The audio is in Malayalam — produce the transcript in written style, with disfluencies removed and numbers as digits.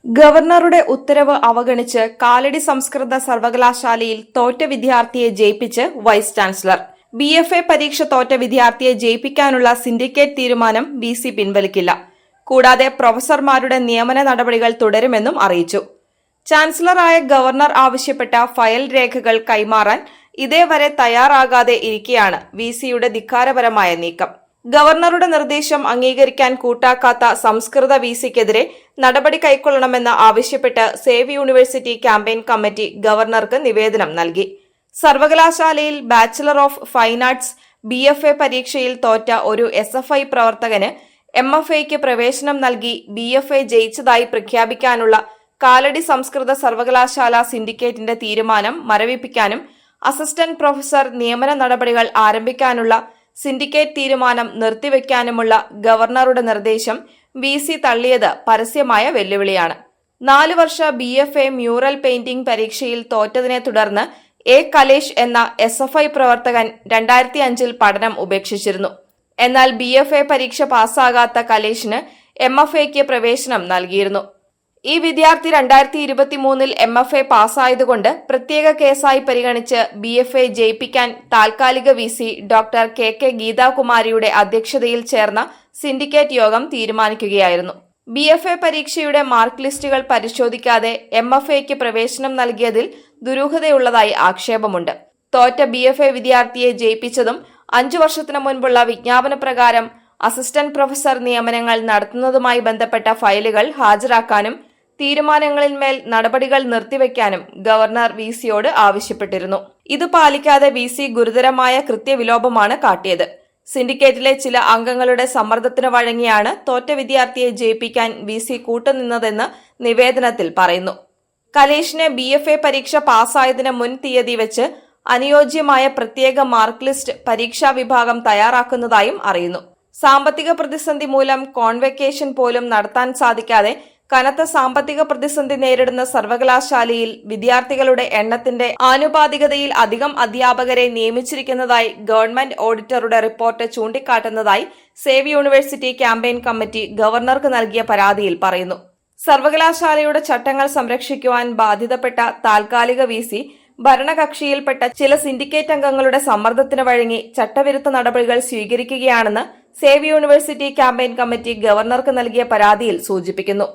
ഗവർണറുടെ ഉത്തരവ് അവഗണിച്ച് കാലടി സംസ്കൃത സർവകലാശാലയിൽ തോറ്റ വിദ്യാർത്ഥിയെ ജയിപ്പിച്ച് വൈസ് ചാൻസലർ. BFA പരീക്ഷ തോറ്റ വിദ്യാർത്ഥിയെ ജയിപ്പിക്കാനുള്ള സിൻഡിക്കേറ്റ് തീരുമാനം VC പിൻവലിക്കില്ല. കൂടാതെ പ്രൊഫസർമാരുടെ നിയമന നടപടികൾ തുടരുമെന്നും അറിയിച്ചു. ചാൻസലറായ ഗവർണർ ആവശ്യപ്പെട്ട ഫയൽ രേഖകൾ കൈമാറാൻ ഇതേവരെ തയ്യാറാകാതെ ഇരിക്കെയാണ് VCയുടെ ധിക്കാരപരമായ നീക്കം. ഗവർണറുടെ നിർദ്ദേശം അംഗീകരിക്കാൻ കൂട്ടാക്കാത്ത സംസ്കൃത VCക്കെതിരെ നടപടി കൈക്കൊള്ളണമെന്ന് ആവശ്യപ്പെട്ട് സേവ് യൂണിവേഴ്സിറ്റി ക്യാമ്പയിൻ കമ്മിറ്റി ഗവർണർക്ക് നിവേദനം നൽകി. സർവകലാശാലയിൽ bachelor of fine arts BFA പരീക്ഷയിൽ തോറ്റ ഒരു SFI പ്രവർത്തകന് MFAയ്ക്ക് പ്രവേശനം നൽകി BFA ജയിച്ചതായി പ്രഖ്യാപിക്കാനുള്ള കാലടി സംസ്കൃത സർവകലാശാല സിൻഡിക്കേറ്റിന്റെ തീരുമാനം മരവിപ്പിക്കാനും അസിസ്റ്റന്റ് പ്രൊഫസർ നിയമന നടപടികൾ ആരംഭിക്കാനുള്ള സിൻഡിക്കേറ്റ് തീരുമാനം നിർത്തിവെക്കാനുമുള്ള ഗവർണറുടെ നിർദ്ദേശം VC തള്ളിയത് പരസ്യമായ വെല്ലുവിളിയാണ്. 4 വർഷ BFA മ്യൂറൽ പെയിന്റിംഗ് പരീക്ഷയിൽ തോറ്റതിനെ തുടർന്ന് A. കലേഷ് എന്ന SFI പ്രവർത്തകൻ 2005 പഠനം ഉപേക്ഷിച്ചിരുന്നു. എന്നാൽ BFA പരീക്ഷ പാസ്സാകാത്ത കലേഷിന് MFAയ്ക്ക് പ്രവേശനം നൽകിയിരുന്നു. ഈ വിദ്യാർത്ഥി 2023 MFA പാസ്സായതുകൊണ്ട് പ്രത്യേക കേസായി പരിഗണിച്ച് BFA ജയിപ്പിക്കാൻ താൽക്കാലിക VC ഡോക്ടർ KK ഗീതാകുമാരിയുടെ അധ്യക്ഷതയിൽ ചേർന്ന സിൻഡിക്കേറ്റ് യോഗം തീരുമാനിക്കുകയായിരുന്നു. BFA പരീക്ഷയുടെ മാർക്ക് ലിസ്റ്റുകൾ പരിശോധിക്കാതെ MFAയ്ക്ക് പ്രവേശനം നൽകിയതിൽ ദുരൂഹതയുള്ളതായി ആക്ഷേപമുണ്ട്. തോറ്റ BFA വിദ്യാർത്ഥിയെ ജയിപ്പിച്ചതും 5 വർഷത്തിനു മുൻപുള്ള വിജ്ഞാപന പ്രകാരം അസിസ്റ്റന്റ് പ്രൊഫസർ നിയമനങ്ങൾ നടത്തുന്നതുമായി ബന്ധപ്പെട്ട ഫയലുകൾ ഹാജരാക്കാനും തീരുമാനങ്ങളിന്മേൽ നടപടികൾ നിർത്തിവെക്കാനും ഗവർണർ VCയോട് ആവശ്യപ്പെട്ടിരുന്നു. ഇത് പാലിക്കാതെ VC ഗുരുതരമായ കൃത്യവിലോപമാണ് കാട്ടിയത്. സിൻഡിക്കേറ്റിലെ ചില അംഗങ്ങളുടെ സമ്മർദ്ദത്തിന് വഴങ്ങിയാണ് തോറ്റ വിദ്യാർത്ഥിയെ ജയിപ്പിക്കാൻ VC കൂട്ടുനിന്നതെന്ന് നിവേദനത്തിൽ പറയുന്നു. കലേഷിന് BFA പരീക്ഷ പാസ്സായതിന് മുൻ തീയതി വെച്ച് അനുയോജ്യമായ പ്രത്യേക മാർക്ക് ലിസ്റ്റ് പരീക്ഷാ വിഭാഗം തയ്യാറാക്കുന്നതായും അറിയുന്നു. സാമ്പത്തിക പ്രതിസന്ധി മൂലം കോൺവെക്കേഷൻ പോലും നടത്താൻ സാധിക്കാതെ കനത്ത സാമ്പത്തിക പ്രതിസന്ധി നേരിടുന്ന സർവകലാശാലയിൽ വിദ്യാർത്ഥികളുടെ എണ്ണത്തിന്റെ ആനുപാതികതയിൽ അധികം അധ്യാപകരെ നിയമിച്ചിരിക്കുന്നതായി ഗവൺമെന്റ് ഓഡിറ്ററുടെ റിപ്പോർട്ട് ചൂണ്ടിക്കാട്ടുന്നതായി സേവ് യൂണിവേഴ്സിറ്റി ക്യാമ്പയിൻ കമ്മിറ്റി ഗവർണർക്ക് നൽകിയ പരാതിയിൽ പറയുന്നു. സർവകലാശാലയുടെ ചട്ടങ്ങൾ സംരക്ഷിക്കുവാൻ ബാധ്യതപ്പെട്ട താൽക്കാലിക VC ഭരണകക്ഷിയിൽപ്പെട്ട ചില സിൻഡിക്കേറ്റ് അംഗങ്ങളുടെ സമ്മർദ്ദത്തിന് വഴങ്ങി ചട്ടവിരുദ്ധ നടപടികൾ സ്വീകരിക്കുകയാണെന്ന് സേവ് യൂണിവേഴ്സിറ്റി ക്യാമ്പയിൻ കമ്മിറ്റി ഗവർണർക്ക് നൽകിയ പരാതിയിൽ സൂചിപ്പിക്കുന്നു.